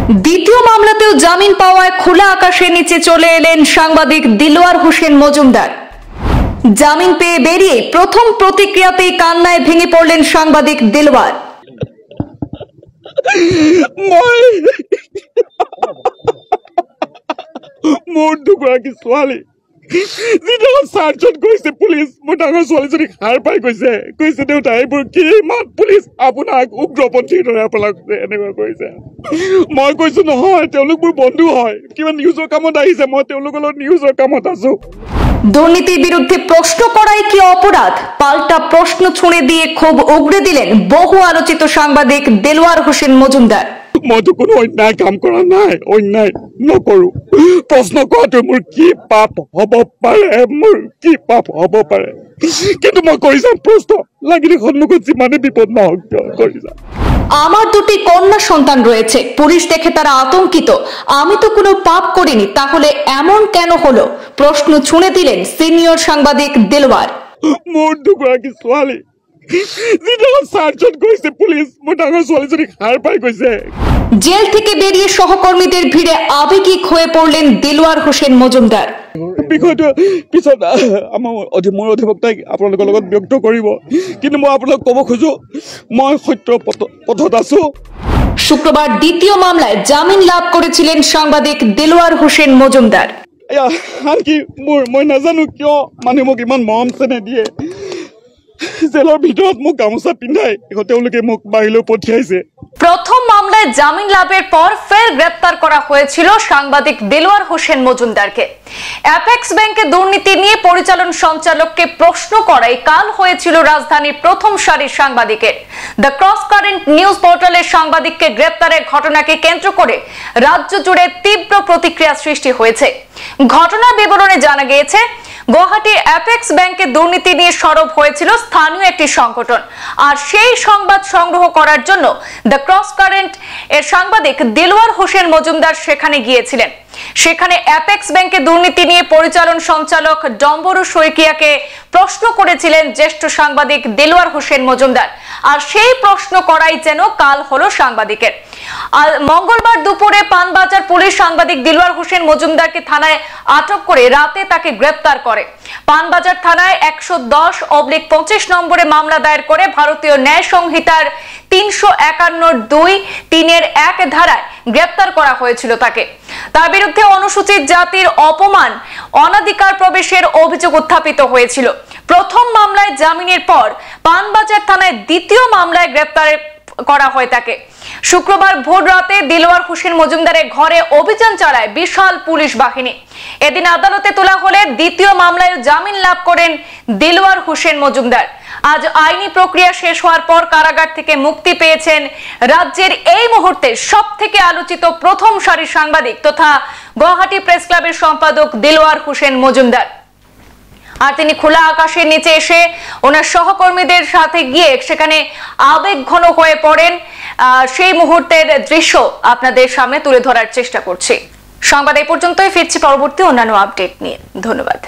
দ্বিতীয় মামলাতেও জামিন পাওয়ায় খোলা আকাশের নিচে চলে এলেন সাংবাদিক দিলওয়ার হোসেন মজুমদার। জামিন পেয়ে বেরিয়ে প্রথম প্রতিক্রিয়াতেই কান্নায় ভেঙে পড়লেন সাংবাদিক দিলওয়ার। মোৰ দুগৰাকী ছোৱালী যিটো চাৰ্জত গৈছে পুলিচ, মোৰ ডাঙৰ ছোৱালীজনীক হাৰ পাই গৈছে দেউতা এইবোৰ কি ইমান পুলিচ আপোনাক উগ্ৰপন্থীৰ দৰে আপোনাক এনেকুৱা কৰিছে। মই কৈছো নহয়, তেওঁলোক মোৰ বন্ধু হয়, কিবা নিউজৰ কামত আহিছে, মই তেওঁলোকৰ লগত নিউজৰ কামত আছো। দুর্নীতির বিরুদ্ধে প্রশ্ন করাই কি অপরাধ? পাল্টা প্রশ্ন ছুঁড়ে দিয়ে খুব উগড়ে দিলেন বহু আলোচিত সাংবাদিক দিলওয়ার হোসেন মজুমদার। মইতো কোনো অন্যায় কাম কৰা নাই, অন্যায় নকৰো। প্ৰশ্ন কৰাটো মোৰ কি পাপ হ'ব পাৰে, কিন্তু মই কৰি যাম প্ৰশ্ন, লাগিলে সন্মুখত যিমানে বিপদ নহওক কৰি যাম। আমার দুটি কন্যা সন্তান রয়েছে, পুলিশ দেখে তারা আতঙ্কিত। আমি তো কোনো পাপ করিনি, তাহলে এমন কেন হলো? প্রশ্ন ছুঁড়ে দিলেন সিনিয়র সাংবাদিক দিলওয়ার। মোৰ দুগৰাকী ছোৱালী যিটো চাৰ্জত গৈছে পুলিচ, মোৰ ডাঙৰ ছোৱালীজনীক হাৰ পাই গৈছে। জেল থেকে বেরিয়ে সহকর্মীদের ভিড়ে আবেগিক হয়ে পড়লেন দিলওয়ার হোসেন মজুমদার। বিষয়টো পিছত মোৰ অধিবক্তাই আপোনালোকৰ লগত ব্যক্ত কৰিব, কিন্তু মই আপোনালোকক ক'ব খোজো মই সত্যৰ পথত আছো। শুক্রবার দ্বিতীয় মামলায় জামিন লাভ করেছিলেন সাংবাদিক দিলওয়ার হোসেন মজুমদার। আনকি মই নাজানো কিয় মানুহে মোক ইমান মৰম চেনেহ দিয়ে, জেলৰ ভিতৰত মোক গামোচা পিন্ধাই তেওঁলোকে মোক বাহিৰলৈ পঠিয়াইছে। প্রথম মামলায় জামিন লাভের পর ফের গ্রেপ্তার করা হয়েছিল সাংবাদিক দিলওয়ার হোসেন মজুমদারকে। অ্যাপেক্স ব্যাংকে দুর্নীতি নিয়ে পরিচালন সঞ্চালককে প্রশ্ন করাই কাল হয়েছিল রাজধানীর প্রথম সারির সাংবাদিকের। দ্য ক্রস কারেন্ট নিউজ পোর্টালের সাংবাদিককে গ্রেপ্তারের ঘটনাকে কেন্দ্র করে রাজ্য জুড়ে তীব্র প্রতিক্রিয়া সৃষ্টি হয়েছে। ঘটনার বিবরণে জানা গিয়েছে, গুয়াহাটির অ্যাপেক্স ব্যাংকে দুর্নীতি নিয়ে সরব হয়েছিল স্থানীয় একটি সংগঠন, আর সেই সংবাদ সংগ্রহ করার জন্য দ্য ক্রস কারেন্ট এর সাংবাদিক দিলওয়ার হোসেন মজুমদার সেখানে গিয়েছিলেন। সেখানে অ্যাপেক্স ব্যাংকে দুর্নীতি নিয়ে পরিচালন সঞ্চালক ডম্বরু শইকিয়াকে প্রশ্ন করেছিলেন জ্যেষ্ঠ সাংবাদিক দিলওয়ার হোসেন মজুমদার, আর সেই প্রশ্ন করাই যেন কাল হলো সাংবাদিকের। আর মঙ্গলবার দুপুরে পানবাজার পুলিশ সাংবাদিক দিলওয়ার হোসেন মজুমদারকে থানায় আটক করে রাতে তাকে গ্রেপ্তার করে। পানবাজার থানায় 110/25 নম্বরে মামলা দায়ের করে ভারতীয় ন্যায় সংহিতার 351(2)(3)(1) ধারায় গ্রেপ্তার করা হয়েছিল তাকে। তার বিরুদ্ধে অনুসূচিত জাতির অপমান, অনাধিকার প্রবেশের অভিযোগ উত্থাপিত হয়েছিল। প্রথম মামলায় জামিনের পর পানবাজার থানায় দ্বিতীয় মামলায় গ্রেপ্তার করা হয় তাকে। শুক্রবার ভোর রাতে দিলওয়ার হোসেন মজুমদারের ঘরে অভিযান চালায় বিশাল পুলিশ বাহিনী। এদিন আদালতে তোলা হলে দ্বিতীয় মামলায় জামিন লাভ করেন দিলওয়ার হোসেন মজুমদার। আজ আইনি প্রক্রিয়া শেষ হওয়ার পর কারাগার থেকে মুক্তি পেয়েছেন রাজ্যের এই মুহূর্তে সবথেকে আলোচিত প্রথম সারির সাংবাদিক তথা গুয়াহাটি প্রেস ক্লাবের সম্পাদক দিলওয়ার হোসেন মজুমদার। আর তিনি খোলা আকাশের নিচে এসে ওনার সহকর্মীদের সাথে গিয়ে সেখানে আবেগঘন হয়ে পড়েন। সেই মুহূর্তের দৃশ্য আপনাদের সামনে তুলে ধরার চেষ্টা করছি। সংবাদ এই পর্যন্তই, ফিরছি পরবর্তী অন্যান্য আপডেট নিয়ে। ধন্যবাদ।